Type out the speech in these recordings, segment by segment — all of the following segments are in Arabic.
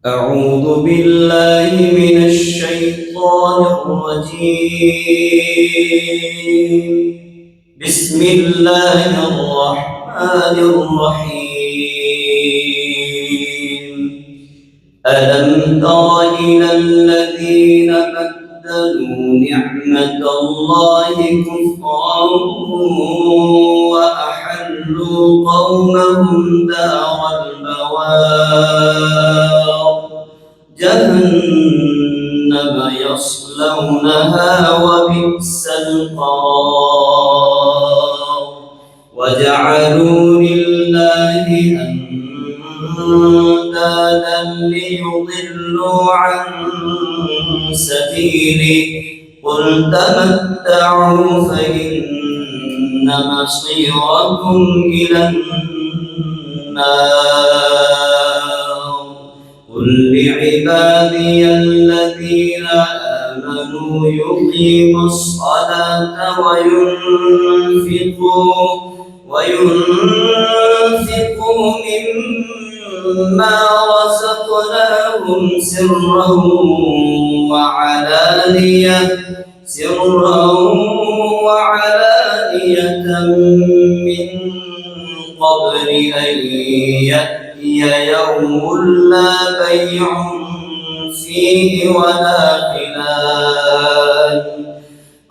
أعوذ بالله من الشيطان الرجيم. بسم الله الرحمن الرحيم. ألم تر إلى الذين بدلوا نعمة الله كفرا وأحلوا قومهم دار البوار جهنم يصلونها وبئس القرار وجعلوا لله أندادا ليضلوا عن سبيله قل تمتعوا فإن مصيركم إلى النار قل لعبادي الذين آمنوا يقيموا الصلاة وينفقوا مما رزقناهم سرا وعلانية من قبل أن يأتي يوم لا بيع فيه ولا خلال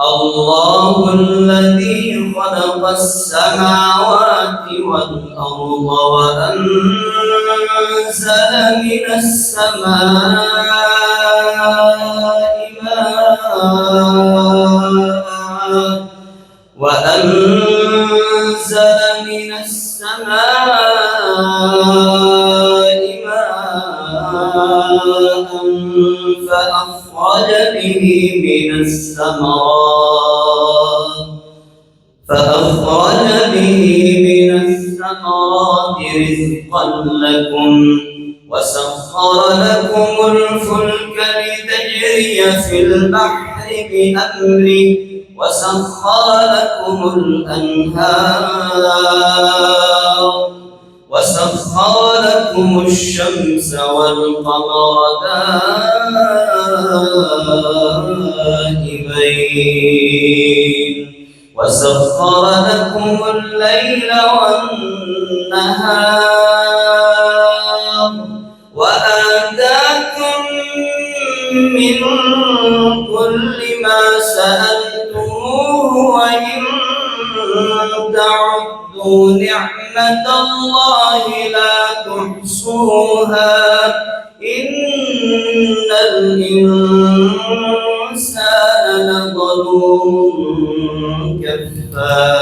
الله الذي خلق السماوات والأرض وأنزل من السماء ماء فأخرج به من الثمرات رزقا لكم وسخر لكم الفلك لتجري في البحر بأمره وسخر لكم الأنهار وسخر لكم الشمس والقمر دائبين وسخر لكم الليل والنهار وآتاكم من كل ما سألتموه وإن تعدوا نعمة الله لا تحصوها إن الإنسان لظلوم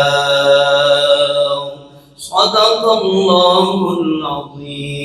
كفار صدق الله العظيم.